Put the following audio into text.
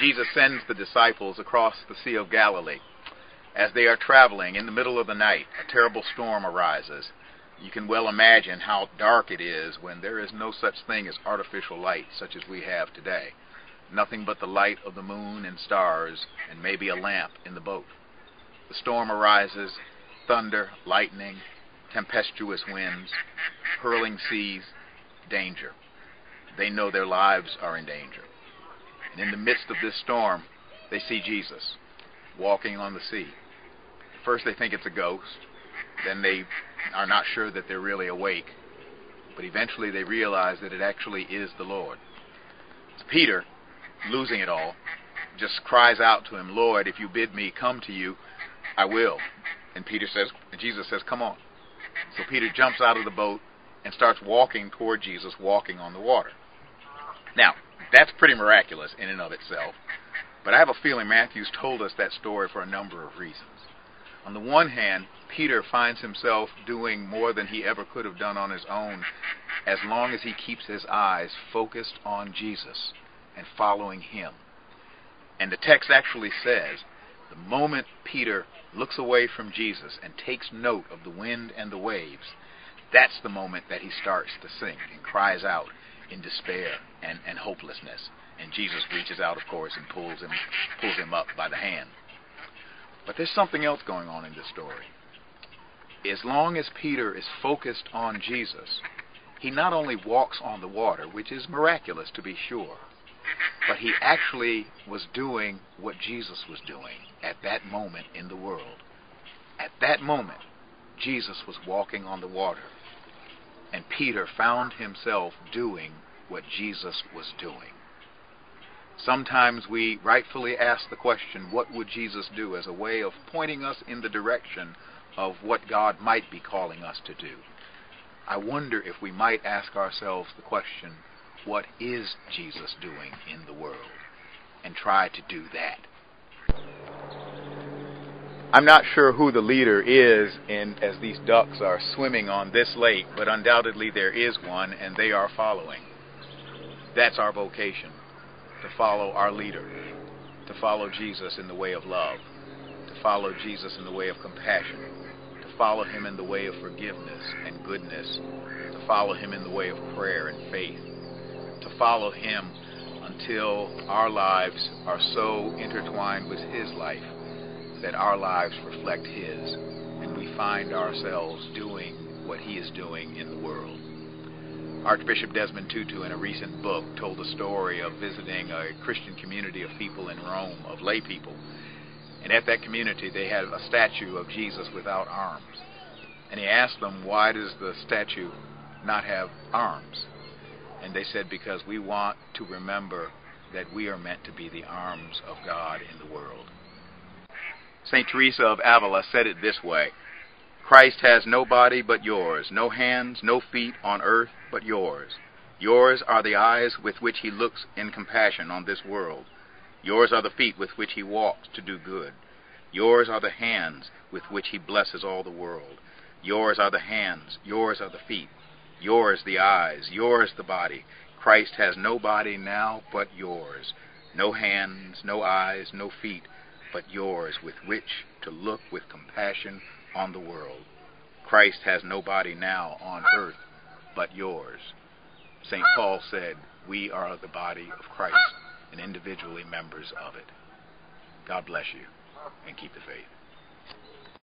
Jesus sends the disciples across the Sea of Galilee. As they are traveling in the middle of the night, a terrible storm arises. You can well imagine how dark it is when there is no such thing as artificial light such as we have today. Nothing but the light of the moon and stars and maybe a lamp in the boat. The storm arises, thunder, lightning, tempestuous winds, hurling seas, danger. They know their lives are in danger. And in the midst of this storm, they see Jesus walking on the sea. First they think it's a ghost. Then they are not sure that they're really awake. But eventually they realize that it actually is the Lord. So Peter, losing it all, just cries out to him, "Lord, if you bid me come to you, I will." And Jesus says, "Come on." So Peter jumps out of the boat and starts walking toward Jesus, walking on the water. Now, that's pretty miraculous in and of itself. But I have a feeling Matthew's told us that story for a number of reasons. On the one hand, Peter finds himself doing more than he ever could have done on his own as long as he keeps his eyes focused on Jesus and following him. And the text actually says, the moment Peter looks away from Jesus and takes note of the wind and the waves, that's the moment that he starts to sink and cries out in despair and hopelessness. And Jesus reaches out, of course, and pulls him up by the hand. But there's something else going on in this story. As long as Peter is focused on Jesus, he not only walks on the water, which is miraculous to be sure, but he actually was doing what Jesus was doing at that moment in the world. At that moment, Jesus was walking on the water, and Peter found himself doing what Jesus was doing. Sometimes we rightfully ask the question, what would Jesus do, as a way of pointing us in the direction of what God might be calling us to do. I wonder if we might ask ourselves the question, what is Jesus doing in the world? And try to do that. I'm not sure who the leader is as these ducks are swimming on this lake, but undoubtedly there is one, and they are following. That's our vocation. To follow our leader, to follow Jesus in the way of love, to follow Jesus in the way of compassion, to follow him in the way of forgiveness and goodness, to follow him in the way of prayer and faith, to follow him until our lives are so intertwined with his life that our lives reflect his, and we find ourselves doing what he is doing in the world. Archbishop Desmond Tutu, in a recent book, told a story of visiting a Christian community of people in Rome, of lay people. And at that community, they had a statue of Jesus without arms. And he asked them, why does the statue not have arms? And they said, because we want to remember that we are meant to be the arms of God in the world. St. Teresa of Avila said it this way, Christ has no body but yours, no hands, no feet on earth but yours. Yours are the eyes with which he looks in compassion on this world. Yours are the feet with which he walks to do good. Yours are the hands with which he blesses all the world. Yours are the hands, yours are the feet, yours the eyes, yours the body. Christ has no body now but yours, no hands, no eyes, no feet, but yours with which to look with compassion on the world. Christ has no body now on earth but yours. St. Paul said, we are the body of Christ and individually members of it. God bless you, and keep the faith.